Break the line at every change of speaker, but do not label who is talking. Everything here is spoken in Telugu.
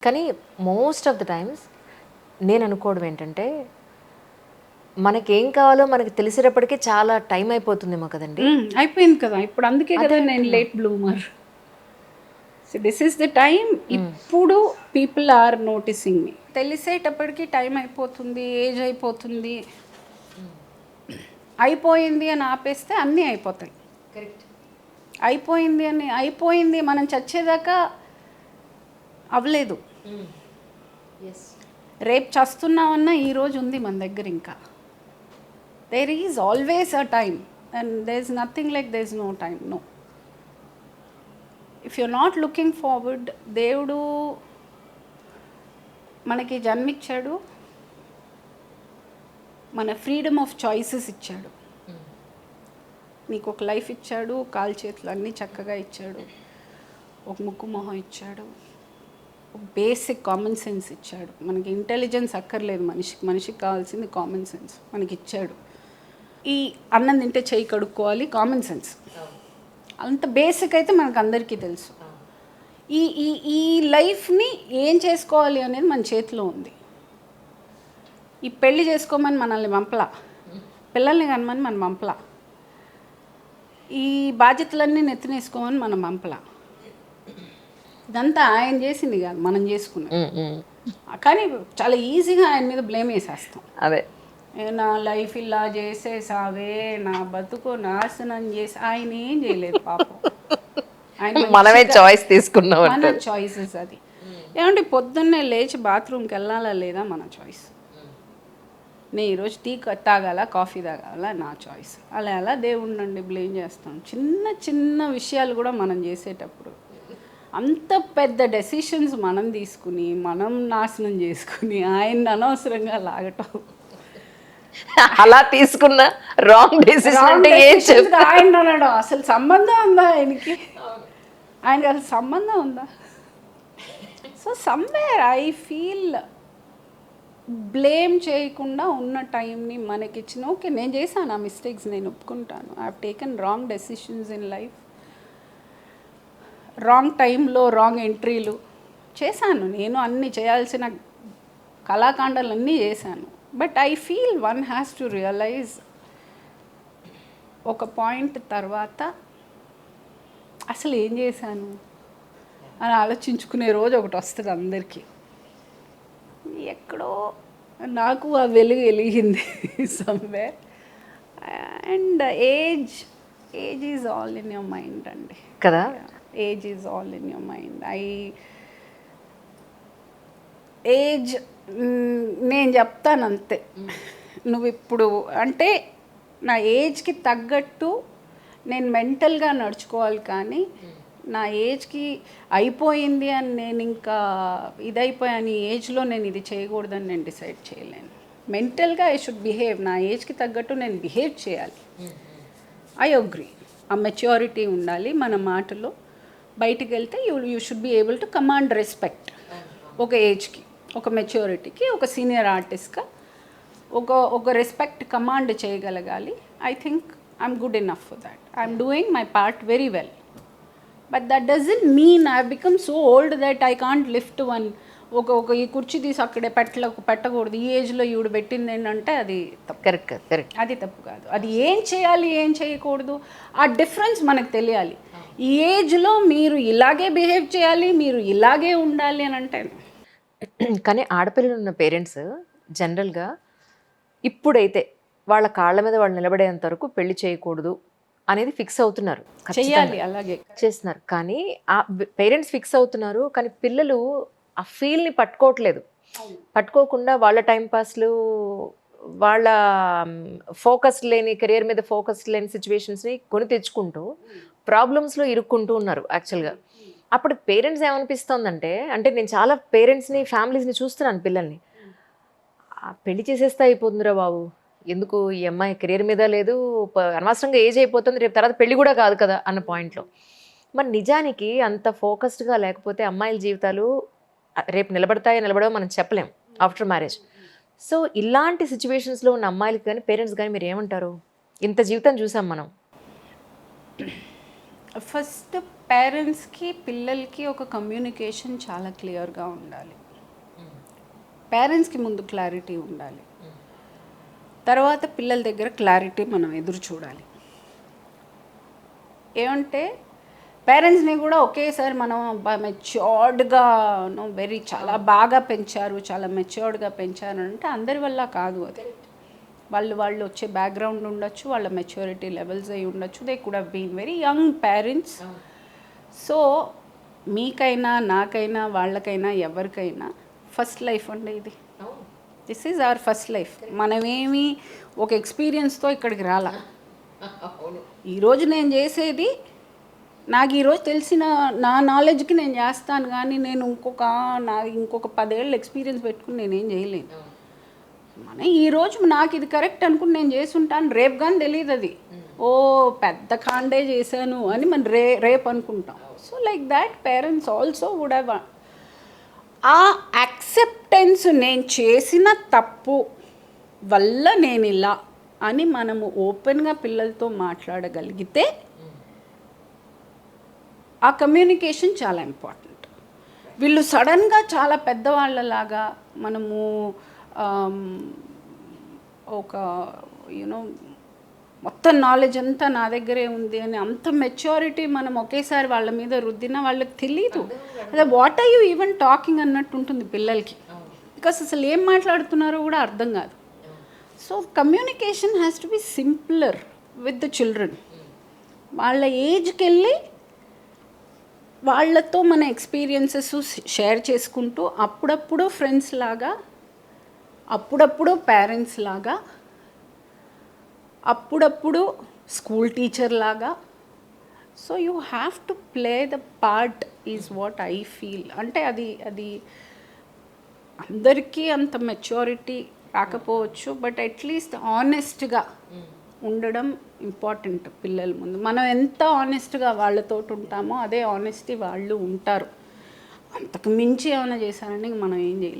కానీ మోస్ట్ ఆఫ్ ద టైమ్స్ నేను అనుకోవడం ఏంటంటే మనకేం కావాలో మనకి తెలిసేటప్పటికే చాలా టైం అయిపోతుందేమో కదండి.
అయిపోయింది కదా ఇప్పుడు, అందుకే కదా నేను late bloomer. So this is the time. ఇప్పుడు పీపుల్ ఆర్ నోటీసింగ్ మీ. తెలిసేటప్పటికి టైం అయిపోతుంది, ఏజ్ అయిపోతుంది, అయిపోయింది అని ఆపేస్తే అన్నీ అయిపోతాయి.
కరెక్ట్.
అయిపోయింది మనం చచ్చేదాకా అవ్వలేదు. రేపు చస్తున్నామన్నా ఈరోజు ఉంది మన దగ్గర. ఇంకా there is always a time and there is nothing like there is no time. No, if you're not looking forward, దేవుడు మనకి జన్మిచ్చాడు, మన ఫ్రీడమ్ ఆఫ్ చాయిసెస్ ఇచ్చాడు. నీకు ఒక లైఫ్ ఇచ్చాడు, కాలు చేతులు అన్నీ చక్కగా ఇచ్చాడు, ఒక ముక్కు మొహం ఇచ్చాడు, ఒక బేసిక్ కామన్ సెన్స్ ఇచ్చాడు. మనకి ఇంటెలిజెన్స్ అక్కర్లేదు, మనిషికి కావాల్సింది కామన్ సెన్స్ మనకి ఇచ్చాడు. ఈ అన్నం తింటే చేయి కడుక్కోవాలి, కామన్ సెన్స్. అంత బేసిక్ అయితే మనకు అందరికీ తెలుసు. ఈ ఈ ఈ లైఫ్ని ఏం చేసుకోవాలి అనేది మన చేతిలో ఉంది. ఈ పెళ్ళి చేసుకోమని మనల్ని పంపలా, పిల్లల్ని కనమని మనం పంపలా, ఈ బాధ్యతలన్నీ నెత్తినేసుకోమని మనం పంపలా. ఇదంతా ఆయన చేసింది కాదు, మనం చేసుకున్నాం. కానీ చాలా ఈజీగా ఆయన మీద బ్లేమ్ వేసేస్తాం.
అదే,
నా లైఫ్ ఇలా చేసేసావే, నా బతుకు నాశనం చేసి. ఆయన ఏం చేయలేదు పాపం. ఆయన
మనమే చాయిస్ తీసుకున్నాం.
మన చాయిసెస్ అది. ఏమంటే పొద్దున్నే లేచి బాత్రూమ్కి వెళ్ళాలా లేదా మన చాయిస్. నేను ఈరోజు టీ తాగాల, కాఫీ తాగాల, నా చాయిస్. అలా దేవుడినండి బ్లేమ్ చేస్తాం. చిన్న చిన్న విషయాలు కూడా మనం చేసేటప్పుడు అంత పెద్ద డెసిషన్స్ మనం తీసుకుని మనం నాశనం చేసుకుని ఆయన అనవసరంగా లాగటం.
అలా తీసుకున్న రాంగ్ డెసిషన్ అంటే ఏం చెప్తా?
ఆయన అనడం అసలు సంబంధం ఉందా ఆయనకి అసలు సంబంధం ఉందా? So somewhere I feel blame చేయకుండా ఉన్న టైంని మనకిచ్చిన. ఓకే, నేను చేశాను ఆ మిస్టేక్స్, నేను ఒప్పుకుంటాను. I have taken wrong decisions in life, wrong టైంలో రాంగ్ ఎంట్రీలు చేశాను. నేను అన్ని చేయాల్సిన కళాకాండాలు అన్నీ చేశాను. But I feel one has to realise ఒక పాయింట్ తర్వాత అసలు ఏం చేశాను అని ఆలోచించుకునే రోజు ఒకటి వస్తుంది అందరికీ. ఎక్కడో నాకు ఆ వెలుగు వెలిగింది somewhere. And age is all in your mind అండి
కదా.
Age is all in your mind. Age నేను చెప్తాను అంతే. నువ్వు ఇప్పుడు అంటే నా ఏజ్కి తగ్గట్టు నేను మెంటల్గా నడుచుకోవాలి, కానీ నా ఏజ్కి అయిపోయింది అని నేను ఇంకా ఇదైపోయాను, ఈ ఏజ్లో నేను ఇది చేయకూడదని నేను డిసైడ్ చేయలేను. మెంటల్గా ఐ షుడ్ బిహేవ్, నా ఏజ్కి తగ్గట్టు నేను బిహేవ్ చేయాలి. I agree. ఆ మెచ్యూరిటీ ఉండాలి మన మాటలో. బయటికి వెళ్తే you should be able to command respect. ఒక ఏజ్కి, ఒక మెచ్యూరిటీకి, ఒక సీనియర్ ఆర్టిస్ట్గా ఒక రెస్పెక్ట్ కమాండ్ చేయగలగాలి. I think I'm good enough for that. I'm doing my part very well. But that doesn't mean I become so old that I can't lift one. ఒక ఈ కుర్చీ తీసి అక్కడే పెట్టకూడదు, ఈ ఏజ్లో ఈవిడ పెట్టింది ఏంటంటే అది తప్పు.
Correct correct.
అది తప్పు కాదు. అది ఏం చేయాలి, ఏం చేయకూడదు, ఆ డిఫరెన్స్ మనకు తెలియాలి. ఈ ఏజ్లో మీరు ఇలాగే బిహేవ్ చేయాలి, మీరు ఇలాగే ఉండాలి అని అంటే.
కానీ ఆడపిల్లలు ఉన్న పేరెంట్స్ జనరల్గా ఇప్పుడైతే వాళ్ళ కాళ్ళ మీద వాళ్ళు నిలబడేంత వరకు పెళ్లి చేయకూడదు అనేది ఫిక్స్ అవుతున్నారు,
చేయాలి, అలాగే
చేస్తున్నారు. కానీ ఆ పేరెంట్స్ ఫిక్స్ అవుతున్నారు, కానీ పిల్లలు ఆ ఫీల్ని పట్టుకోకుండా వాళ్ళ టైంపాస్లు, వాళ్ళ ఫోకస్ లేని కెరియర్ మీద ఫోకస్ లేని సిచ్యువేషన్స్ని కొని తెచ్చుకుంటూ ప్రాబ్లమ్స్లో ఇరుక్కుంటూ ఉన్నారు యాక్చువల్గా. అప్పుడు పేరెంట్స్ ఏమనిపిస్తుందంటే, అంటే నేను చాలా పేరెంట్స్ని, ఫ్యామిలీస్ని చూస్తున్నాను, పిల్లల్ని పెళ్లి చేసేస్తే అయిపోతుందిరా బాబు, ఎందుకు ఈ అమ్మాయి కెరీర్ మీద లేదు, అనవసరంగా ఏజ్ అయిపోతుంది, రేపు తర్వాత పెళ్లి కూడా కాదు కదా అన్న పాయింట్లో. మరి నిజానికి అంత ఫోకస్డ్గా లేకపోతే అమ్మాయిల జీవితాలు రేపు నిలబడవో మనం చెప్పలేం ఆఫ్టర్ మ్యారేజ్. సో ఇలాంటి సిచ్యువేషన్స్లో ఉన్న అమ్మాయిలకి కానీ పేరెంట్స్ కానీ మీరు ఏమంటారు? ఇంత జీవితం చూసాం మనం.
ఫస్ట్ పేరెంట్స్కి పిల్లలకి ఒక కమ్యూనికేషన్ చాలా క్లియర్గా ఉండాలి. పేరెంట్స్కి ముందు క్లారిటీ ఉండాలి, తర్వాత పిల్లల దగ్గర క్లారిటీ మనం ఎదురు చూడాలి. ఏమంటే పేరెంట్స్ని కూడా ఒకేసారి మనం మెచ్యూర్డ్గా చాలా బాగా పెంచారు, చాలా మెచ్యూర్డ్గా పెంచారు అంటే అందరి వల్ల కాదు. అది వాళ్ళు వచ్చే బ్యాక్గ్రౌండ్ ఉండొచ్చు, వాళ్ళ మెచ్యూరిటీ లెవెల్స్ అయి ఉండొచ్చు. They could have been very young parents. So మీకైనా నాకైనా వాళ్ళకైనా ఎవరికైనా ఫస్ట్ లైఫ్ అండి ఇది. This is our first life. మనమేమి ఒక ఎక్స్పీరియన్స్తో ఇక్కడికి రాలా. ఈరోజు నేను చేసేది నాకు ఈరోజు తెలిసిన నా నాలెడ్జ్కి నేను చేస్తాను, కానీ నేను ఇంకొక 10 ఏళ్ళ ఎక్స్పీరియన్స్ పెట్టుకుని నేనేం చేయలేను. మన ఈరోజు నాకు ఇది కరెక్ట్ అనుకుని నేను చేసి ఉంటాను, రేపు కానీ తెలియదు అది పెద్ద కాండే చేశాను అని మనం రేపు అనుకుంటాం. So like that parents also would have a acceptance, నేను చేసిన తప్పు వల్ల నేను ఇలా అని మనము ఓపెన్గా పిల్లలతో మాట్లాడగలిగితే ఆ కమ్యూనికేషన్ చాలా ఇంపార్టెంట్. వీళ్ళు సడన్గా చాలా పెద్దవాళ్ళలాగా మనము ఒక మొత్తం నాలెడ్జ్ అంతా నా దగ్గరే ఉంది అని అంత మెచ్యూరిటీ మనం ఒకేసారి వాళ్ళ మీద రుద్దినా వాళ్ళకి తెలీదు. అదే what are you even talking అన్నట్టు ఉంటుంది పిల్లలకి. బికాస్ అసలు ఏం మాట్లాడుతున్నారో కూడా అర్థం కాదు. So communication has to be simpler with the children. వాళ్ళ ఏజ్కి వెళ్ళి వాళ్ళతో మన ఎక్స్పీరియన్సెస్ షేర్ చేసుకుంటూ అప్పుడప్పుడు ఫ్రెండ్స్ లాగా, అప్పుడప్పుడు పేరెంట్స్ లాగా, అప్పుడప్పుడు స్కూల్ టీచర్ లాగా. So you have to play the part is what I feel. అంటే అది అందరికీ అంత మెచ్యూరిటీ రాకపోవచ్చు, బట్ అట్లీస్ట్ ఆనెస్ట్గా ఉండడం ఇంపార్టెంట్ పిల్లల ముందు. మనం ఎంత ఆనెస్ట్గా వాళ్ళతో ఉంటామో అదే ఆనెస్టీ వాళ్ళు ఉంటారు. అంతకు మించి ఏమైనా చేశారని మనం ఏం చేయలేం.